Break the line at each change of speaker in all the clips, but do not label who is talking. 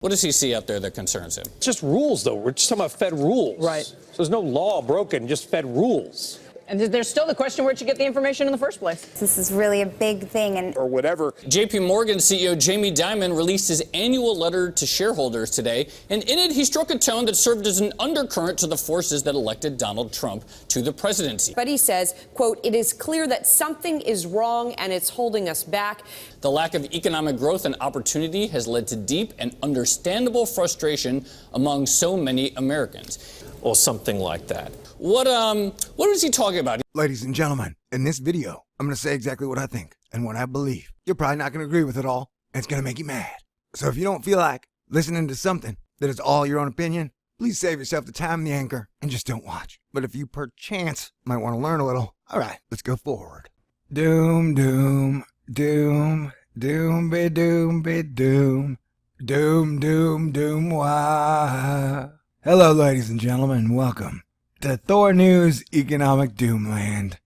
What does he see out there that concerns him?
It's just rules, though. We're just talking about Fed rules.
Right.
So there's no law broken, just Fed rules.
And there's still the question where'd you get the information in the first place?
This is really a big thing.
Or whatever.
JP Morgan CEO Jamie Dimon released his annual letter to shareholders today, and in it he struck a tone that served as an undercurrent to the forces that elected Donald Trump to the presidency.
But he says, quote, "It is clear that something is wrong and it's holding us back."
The lack of economic growth and opportunity has led to deep and understandable frustration among so many Americans.
Or something like that.
What is he talking about?
Ladies and gentlemen, in this video, I'm going to say exactly what I think and what I believe. You're probably not going to agree with it all, and it's going to make you mad. So if you don't feel like listening to something that is all your own opinion, please save yourself the time and the anchor and just don't watch. But if you perchance might want to learn a little, all right, let's go forward. Doom, doom, doom, doom, be doom, be doom, doom, doom, doom, why? Hello, ladies and gentlemen, welcome to Thor News Economic Doomland.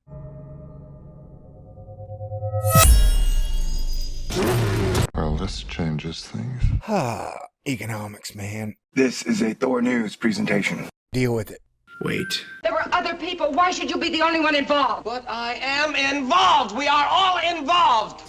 Well, this changes things.
Economics, man. This is a Thor News presentation. Deal with it.
Wait.
There were other people. Why should you be the only one involved?
But I am involved. We are all involved.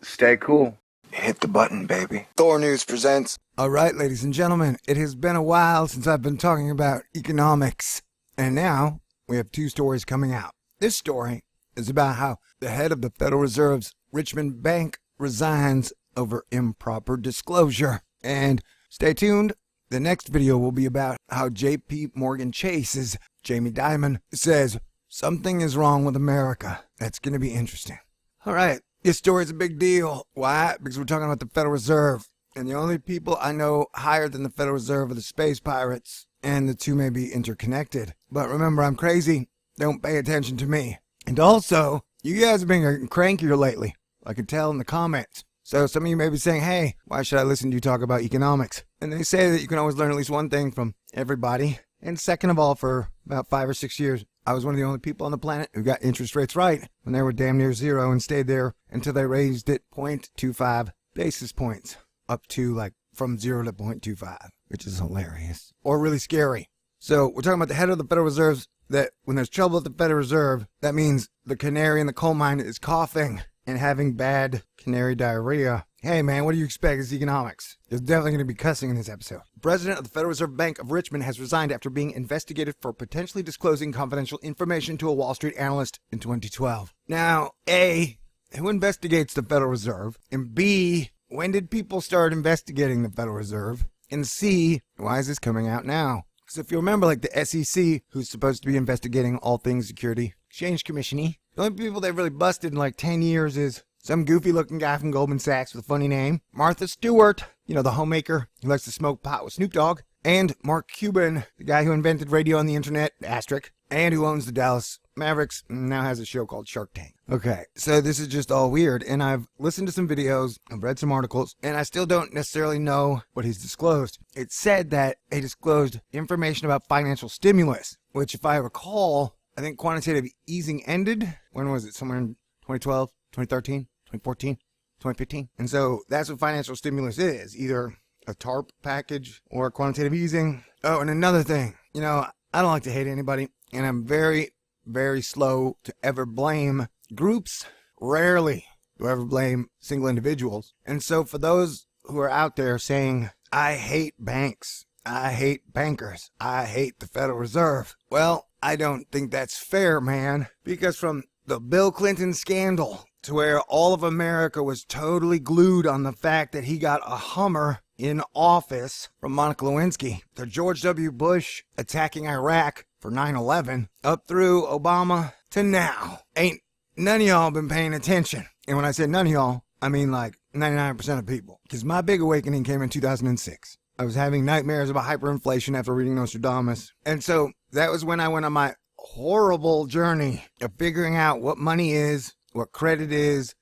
Stay cool. Hit the button, baby. Thor News presents. All right, ladies and gentlemen, it has been a while since I've been talking about economics. And now we have two stories coming out. This story is about how the head of the Federal Reserve's Richmond Bank resigns over improper disclosure. And stay tuned. The next video will be about how JP Morgan Chase's Jamie Dimon says something is wrong with America. That's going to be interesting. All right. This story is a big deal. Why? Because we're talking about the Federal Reserve. And the only people I know higher than the Federal Reserve are the space pirates. And the two may be interconnected. But remember, I'm crazy. Don't pay attention to me. And also, you guys have been getting crankier lately. I can tell in the comments. So some of you may be saying, hey, why should I listen to you talk about economics? And they say that you can always learn at least one thing from everybody. And second of all, for about 5 or 6 years, I was one of the only people on the planet who got interest rates right when they were damn near zero and stayed there until they raised it 0.25 basis points up to like from 0 to 0.25, which is hilarious or really scary. So we're talking about the head of the Federal Reserve, that when there's trouble at the Federal Reserve, that means the canary in the coal mine is coughing and having bad canary diarrhea. Hey man, what do you expect? It's economics. There's definitely going to be cussing in this episode. The president of the Federal Reserve Bank of Richmond has resigned after being investigated for potentially disclosing confidential information to a Wall Street analyst in 2012. Now, A, who investigates the Federal Reserve? And B, when did people start investigating the Federal Reserve? And C, why is this coming out now? Because if you remember, like the SEC, who's supposed to be investigating all things Security Exchange Commission-y, the only people they've really busted in like 10 years is some goofy-looking guy from Goldman Sachs with a funny name, Martha Stewart, you know, the homemaker who likes to smoke pot with Snoop Dogg, and Mark Cuban, the guy who invented radio on the internet, asterisk, and who owns the Dallas Mavericks, and now has a show called Shark Tank. Okay, so this is just all weird, and I've listened to some videos, I've read some articles, and I still don't necessarily know what he's disclosed. It said that he disclosed information about financial stimulus, which if I recall, I think quantitative easing ended. When was it? Somewhere in 2012, 2013, 2014, 2015. And so that's what financial stimulus is. Either a TARP package or quantitative easing. Oh, and another thing. You know, I don't like to hate anybody. And I'm very, very slow to ever blame groups. Rarely do I ever blame single individuals. And so for those who are out there saying, I hate banks, I hate bankers, I hate the Federal Reserve. Well, I don't think that's fair, man. Because from the Bill Clinton scandal to where all of America was totally glued on the fact that he got a Hummer in office from Monica Lewinsky, to George W. Bush attacking Iraq for 9/11, up through Obama to now, ain't none of y'all been paying attention. And when I say none of y'all, I mean like 99% of people. Because my big awakening came in 2006. I was having nightmares about hyperinflation after reading Nostradamus. And so that was when I went on my horrible journey of figuring out what money is, what credit is,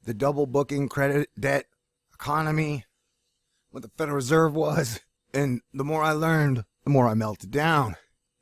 the double booking credit debt economy, what the Federal Reserve was. And the more I learned, the more I melted down.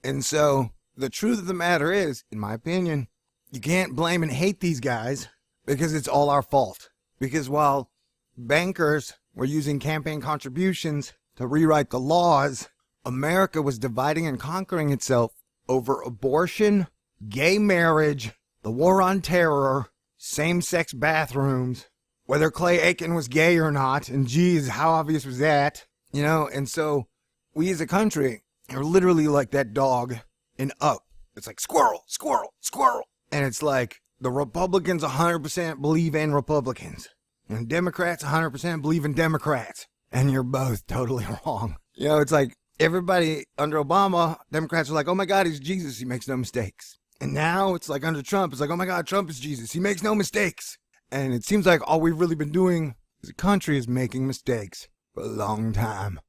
And so the truth of the matter is, in my opinion, you can't blame and hate these guys because it's all our fault. Because while bankers were using campaign contributions to rewrite the laws, America was dividing and conquering itself over abortion, gay marriage, the war on terror, same-sex bathrooms, whether Clay Aiken was gay or not, and geez, how obvious was that? You know, and so we as a country are literally like that dog in Up. It's like squirrel, squirrel, squirrel. And it's like the Republicans 100% believe in Republicans, and Democrats 100% believe in Democrats. And you're both totally wrong. You know, it's like everybody under Obama, Democrats are like, oh my God, he's Jesus, he makes no mistakes. And now it's like under Trump, it's like, oh my God, Trump is Jesus, he makes no mistakes. And it seems like all we've really been doing as a country is making mistakes for a long time.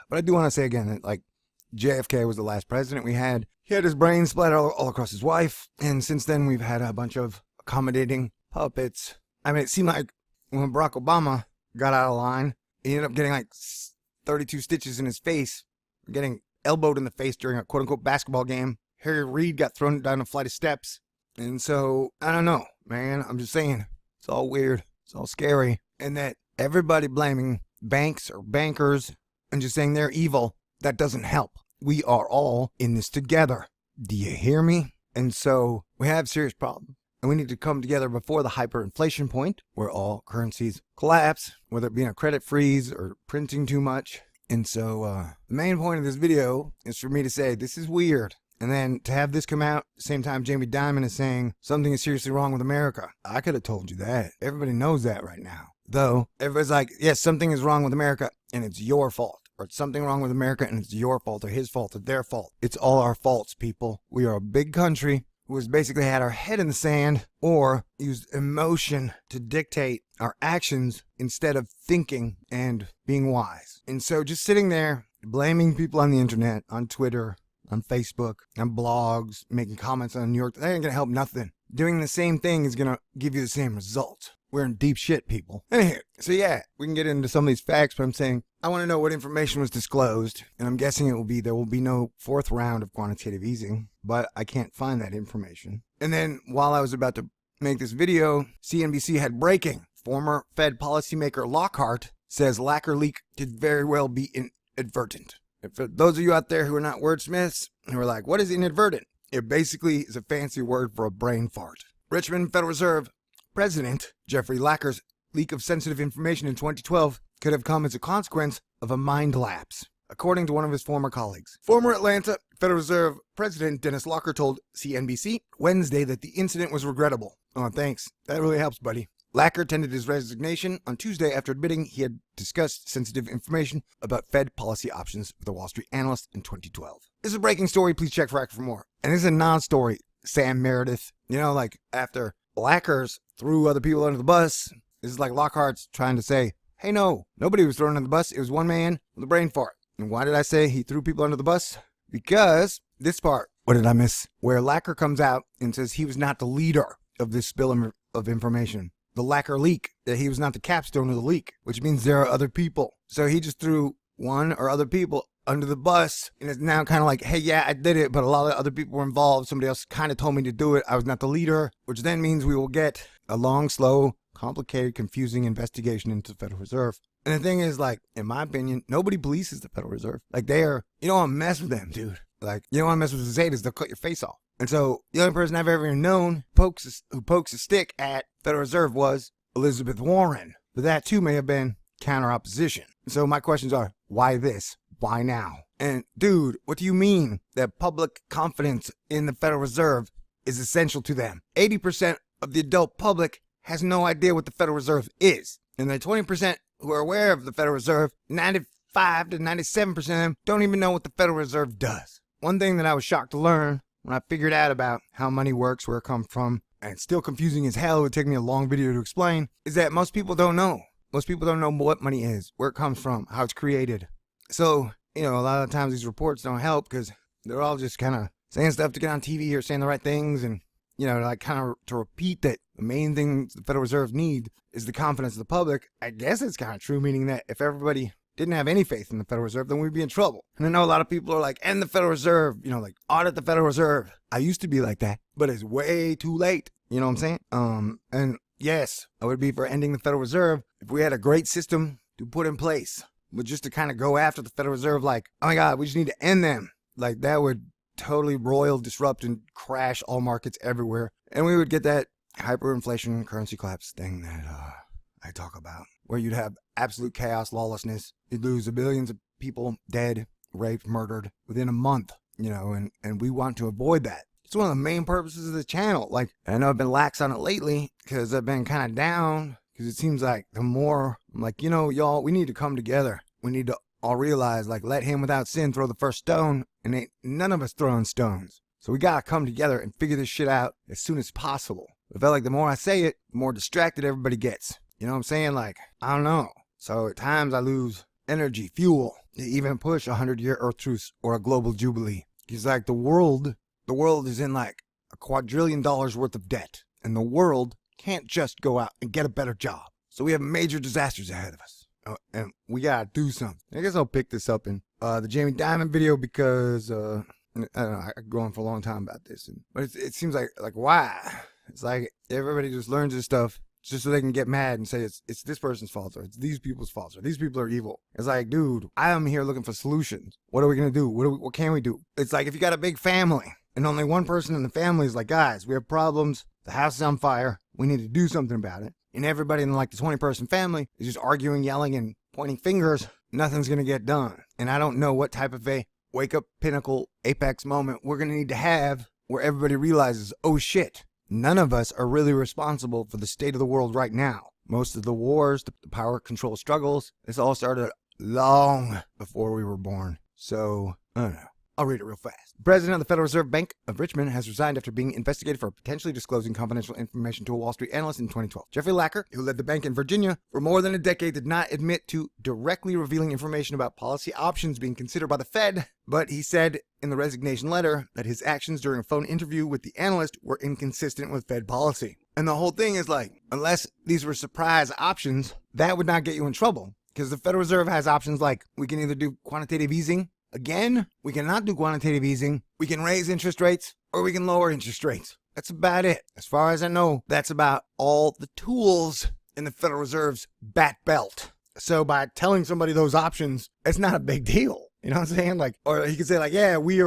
But I do want to say again that, like, JFK was the last president we had. He had his brain splattered all across his wife. And since then, we've had a bunch of accommodating puppets. I mean, it seemed like when Barack Obama got out of line, he ended up getting like 32 stitches in his face, getting elbowed in the face during a quote-unquote basketball game. Harry Reid got thrown down a flight of steps. And so, I don't know, man. I'm just saying, it's all weird. It's all scary. And that everybody blaming banks or bankers and just saying they're evil, that doesn't help. We are all in this together. Do you hear me? And so we have serious problems. And we need to come together before the hyperinflation point where all currencies collapse, whether it be in a credit freeze or printing too much. And so the main point of this video is for me to say this is weird. And then to have this come out at the same time Jamie Dimon is saying something is seriously wrong with America. I could have told you that. Everybody knows that right now. Though everybody's like, yes, something is wrong with America and it's your fault. Or it's something wrong with America and it's your fault or his fault or their fault. It's all our faults, people. We are a big country who has basically had our head in the sand or used emotion to dictate our actions instead of thinking and being wise. And so just sitting there blaming people on the internet, on Twitter, on Facebook, on blogs, making comments on New York, that ain't gonna help nothing. Doing the same thing is gonna give you the same result. We're in deep shit, people. Anyway, so yeah, we can get into some of these facts, but I'm saying I want to know what information was disclosed, and I'm guessing there will be no fourth round of quantitative easing, but I can't find that information. And then while I was about to make this video, CNBC had breaking. Former Fed policymaker Lockhart says lacquer leak could very well be inadvertent. And for those of you out there who are not wordsmiths, who are like, what is inadvertent? It basically is a fancy word for a brain fart. Richmond Federal Reserve President Jeffrey Lacker's leak of sensitive information in 2012 could have come as a consequence of a mind lapse, according to one of his former colleagues. Former Atlanta Federal Reserve President Dennis Locker told CNBC Wednesday that the incident was regrettable. Oh, thanks. That really helps, buddy. Lacker tendered his resignation on Tuesday after admitting he had discussed sensitive information about Fed policy options with a Wall Street analyst in 2012. This is a breaking story. Please check for more. And this is a non-story. Sam Meredith, you know, like after Lackers threw other people under the bus, this is like Lockhart's trying to say, hey, no, nobody was thrown under the bus. It was one man with a brain fart. And why did I say he threw people under the bus? Because this part, what did I miss? Where Lacker comes out and says he was not the leader of this spill of information. The Lacker leak, that he was not the capstone of the leak, which means there are other people. So he just threw one or other people under the bus, and it's now kind of like, hey, yeah, I did it, but a lot of other people were involved. Somebody else kind of told me to do it. I was not the leader, which then means we will get a long, slow, complicated, confusing investigation into the Federal Reserve. And the thing is, like, in my opinion, nobody polices the Federal Reserve. Like, you don't want to mess with them, dude. Like, you don't want to mess with the Zetas, they'll cut your face off. And so the only person I've ever known who pokes a stick at Federal Reserve was Elizabeth Warren. But that too may have been counter opposition. So my questions are, why this? Why now? And dude, what do you mean that public confidence in the Federal Reserve is essential to them? 80% of the adult public has no idea what the Federal Reserve is. And the 20% who are aware of the Federal Reserve, 95 to 97% of them don't even know what the Federal Reserve does. One thing that I was shocked to learn when I figured out about how money works, where it comes from, and it's still confusing as hell, it would take me a long video to explain, is that most people don't know. Most people don't know what money is, where it comes from, how it's created. So, a lot of times these reports don't help because they're all just kind of saying stuff to get on TV or saying the right things and, like kind of to repeat that the main thing the Federal Reserve need is the confidence of the public. I guess it's kind of true, meaning that if everybody didn't have any faith in the Federal Reserve, then we'd be in trouble. And I know a lot of people are like, end the Federal Reserve, like audit the Federal Reserve. I used to be like that, but it's way too late. You know what I'm saying? And Yes, I would be for ending the Federal Reserve if we had a great system to put in place. But just to kind of go after the Federal Reserve like, oh my God, we just need to end them. Like that would totally royal disrupt and crash all markets everywhere. And we would get that hyperinflation currency collapse thing that I talk about, where you'd have absolute chaos, lawlessness. You'd lose billions of people dead, raped, murdered within a month, and we want to avoid that. It's one of the main purposes of the channel. Like, I know I've been lax on it lately because I've been kind of down because it seems like the more I'm like, y'all, we need to come together. We need to all realize, like, let him without sin throw the first stone, and ain't none of us throwing stones. So we gotta come together and figure this shit out as soon as possible. I felt like the more I say it, the more distracted everybody gets. You know what I'm saying? Like, I don't know. So at times I lose energy, fuel, to even push a 100-year Earth truce or a global jubilee. Because like the world is in like $1 quadrillion worth of debt. And the world can't just go out and get a better job. So we have major disasters ahead of us. And we gotta do something. I guess I'll pick this up in the Jamie Dimon video because, I don't know, I could go on for a long time about this. But it seems like why? It's like everybody just learns this stuff just so they can get mad and say it's this person's fault or it's these people's fault or these people are evil. It's like, dude, I am here looking for solutions. What are we going to do? What can we do? It's like if you got a big family and only one person in the family is like, guys, we have problems. The house is on fire. We need to do something about it. And everybody in like the 20-person family is just arguing, yelling, and pointing fingers. Nothing's going to get done. And I don't know what type of a wake-up, pinnacle, apex moment we're going to need to have where everybody realizes, oh shit, none of us are really responsible for the state of the world right now. Most of the wars, the power control struggles, this all started long before we were born. So, I don't know. I'll read it real fast. The president of the Federal Reserve Bank of Richmond has resigned after being investigated for potentially disclosing confidential information to a Wall Street analyst in 2012. Jeffrey Lacker, who led the bank in Virginia for more than a decade, did not admit to directly revealing information about policy options being considered by the Fed, but he said in the resignation letter that his actions during a phone interview with the analyst were inconsistent with Fed policy. And the whole thing is like, unless these were surprise options, that would not get you in trouble. Because the Federal Reserve has options like, we can either do quantitative easing. Again, we cannot do quantitative easing. We can raise interest rates or we can lower interest rates. That's about it. As far as I know, that's about all the tools in the Federal Reserve's bat belt. So by telling somebody those options, it's not a big deal. You know what I'm saying? Like, or he could say like, yeah, we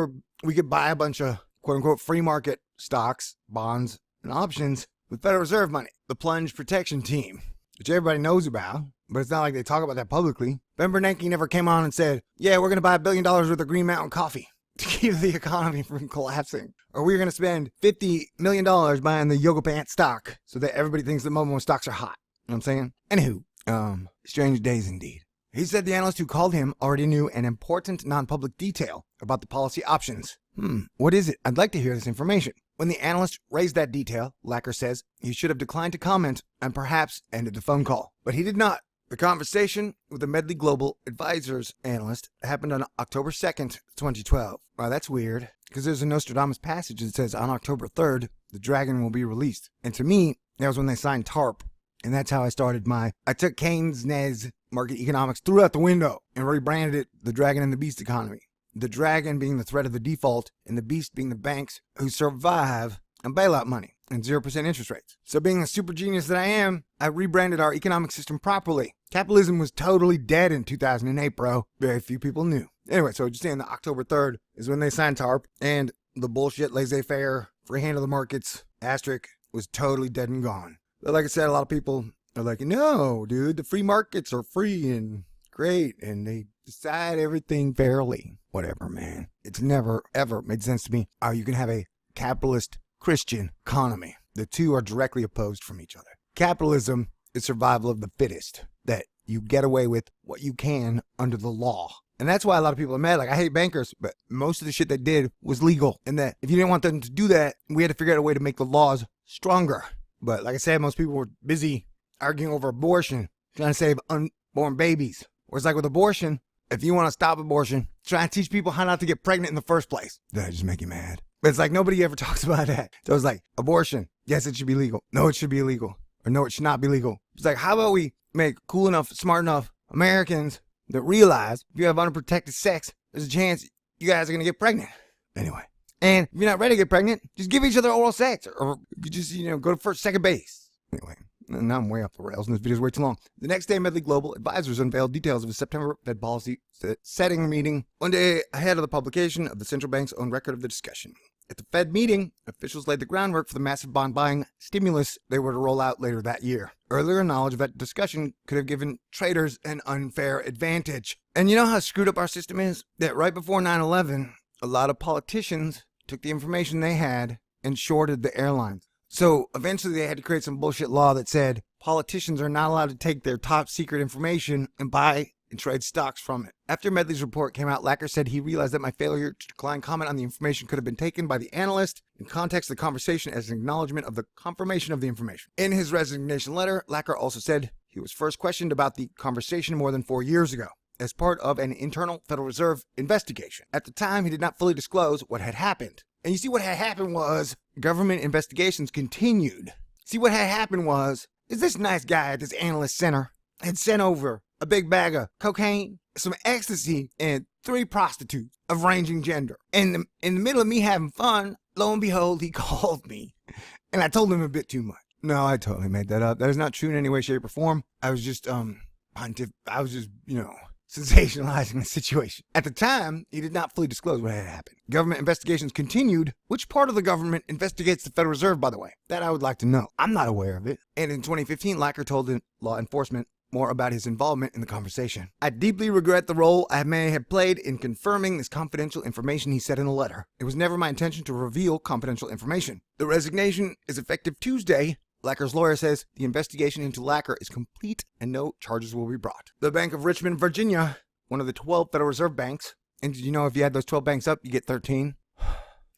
could buy a bunch of quote unquote free market stocks, bonds, and options with Federal Reserve money. The plunge protection team, which everybody knows about. But it's not like they talk about that publicly. Ben Bernanke never came on and said, yeah, we're going to buy $1 billion worth of Green Mountain coffee to keep the economy from collapsing. Or we're going to spend $50 million buying the Yoga Pants stock so that everybody thinks the Momo stocks are hot. You know what I'm saying? Anywho, strange days indeed. He said the analyst who called him already knew an important non-public detail about the policy options. What is it? I'd like to hear this information. When the analyst raised that detail, Lacker says he should have declined to comment and perhaps ended the phone call. But he did not. The conversation with the Medley Global Advisors analyst happened on October 2nd, 2012. Wow, that's weird, because there's a Nostradamus passage that says on October 3rd, the dragon will be released. And to me, that was when they signed TARP. And that's how I started I took Keynes' market economics, threw out the window, and rebranded it the dragon and the beast economy. The dragon being the threat of the default, and the beast being the banks who survive on bailout money and 0% interest rates. So being the super genius that I am, I rebranded our economic system properly. Capitalism was totally dead in 2008, bro. Very few people knew. Anyway, so just saying that October 3rd is when they signed TARP, and the bullshit laissez-faire, free hand of the markets, asterisk, was totally dead and gone. But like I said, a lot of people are like, no, dude, the free markets are free and great, and they decide everything fairly. Whatever, man. It's never, ever made sense to me how you can have a capitalist Christian economy. The two are directly opposed from each other. Capitalism is survival of the fittest, that you get away with what you can under the law. And that's why a lot of people are mad. Like, I hate bankers, but most of the shit they did was legal. And that if you didn't want them to do that, we had to figure out a way to make the laws stronger. But like I said, most people were busy arguing over abortion, trying to save unborn babies. Whereas like with abortion, if you want to stop abortion, try and teach people how not to get pregnant in the first place. Did I just make you mad? But it's like nobody ever talks about that. So it's like, abortion, yes, it should be legal. No, it should be illegal. Or no, it should not be legal. It's like, how about we make cool enough, smart enough Americans that realize if you have unprotected sex, there's a chance you guys are going to get pregnant. Anyway. And if you're not ready to get pregnant, just give each other oral sex. Or you just, go to second base. Anyway, And now I'm way off the rails, and this video is way too long. The next day, Medley Global Advisors unveiled details of a September Fed policy setting meeting, one day ahead of the publication of the central bank's own record of the discussion. At the Fed meeting, officials laid the groundwork for the massive bond buying stimulus they were to roll out later that year. Earlier knowledge of that discussion could have given traders an unfair advantage. And you know how screwed up our system is? That right before 9/11, a lot of politicians took the information they had and shorted the airlines. So eventually they had to create some bullshit law that said politicians are not allowed to take their top secret information and buy and trade stocks from it. After Medley's report came out, Lacker said he realized that my failure to decline comment on the information could have been taken by the analyst in context of the conversation as an acknowledgement of the confirmation of the information. In his resignation letter, Lacker also said he was first questioned about the conversation more than 4 years ago as part of an internal Federal Reserve investigation. At the time, he did not fully disclose what had happened. And you see, what had happened was government investigations continued. See, what had happened was is this nice guy at this analyst center had sent over a big bag of cocaine, some ecstasy, and 3 prostitutes of ranging gender. And in the middle of me having fun, lo and behold, he called me. And I told him a bit too much. No, I totally made that up. That is not true in any way, shape, or form. I was just, sensationalizing the situation. At the time, he did not fully disclose what had happened. Government investigations continued. Which part of the government investigates the Federal Reserve, by the way? That I would like to know. I'm not aware of it. And in 2015, Lacker told law enforcement more about his involvement in the conversation. I deeply regret the role I may have played in confirming this confidential information, he said in a letter. It was never my intention to reveal confidential information. The resignation is effective Tuesday. Lacker's lawyer says the investigation into Lacker is complete and no charges will be brought. The Bank of Richmond, Virginia, one of the 12 Federal Reserve banks, and did you know if you add those 12 banks up, you get 13?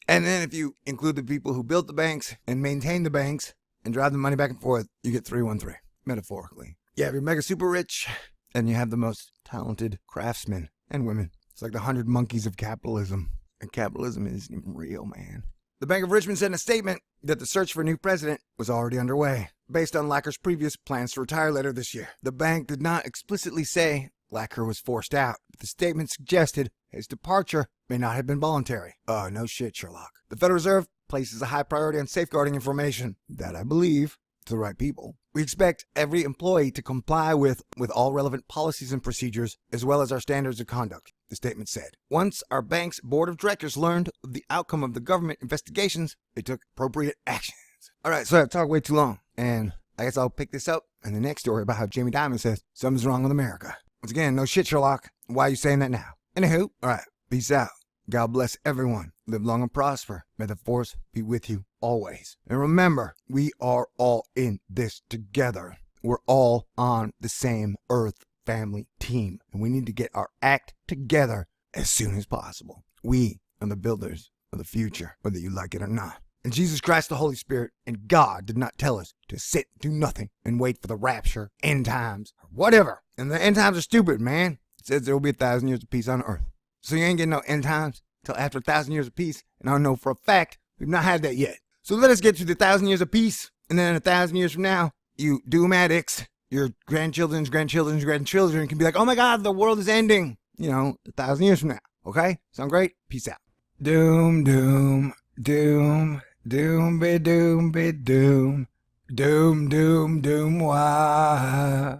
And then if you include the people who built the banks and maintain the banks and drive the money back and forth, you get 313, metaphorically. You have your mega super rich, and you have the most talented craftsmen and women. It's like the 100 monkeys of capitalism. And capitalism isn't even real, man. The Bank of Richmond said in a statement that the search for a new president was already underway, based on Lacker's previous plans to retire later this year. The bank did not explicitly say Lacker was forced out, but the statement suggested his departure may not have been voluntary. Oh, no shit, Sherlock. The Federal Reserve places a high priority on safeguarding information. That, I believe, to the right people. We expect every employee to comply with all relevant policies and procedures, as well as our standards of conduct, the statement said. Once our bank's board of directors learned of the outcome of the government investigations, they took appropriate actions. All right, so I've talked way too long, and I guess I'll pick this up in the next story about how Jamie Dimon says something's wrong with America. Once again, no shit, Sherlock. Why are you saying that now? Anywho, all right, peace out. God bless everyone. Live long and prosper. May the force be with you always. And remember, we are all in this together. We're all on the same Earth family team. And we need to get our act together as soon as possible. We are the builders of the future, whether you like it or not. And Jesus Christ, the Holy Spirit, and God did not tell us to sit, do nothing, and wait for the rapture, end times, or whatever. And the end times are stupid, man. It says there will be 1,000 years of peace on earth. So you ain't getting no end times till after 1,000 years of peace. And I know for a fact we've not had that yet. So let us get to the 1,000 years of peace. And then 1,000 years from now, you doom addicts, your grandchildren's grandchildren can be like, oh my God, the world is ending. 1,000 years from now. Okay? Sound great? Peace out. Doom, doom, doom, doom, be doom, be doom. Doom, doom, doom, wah.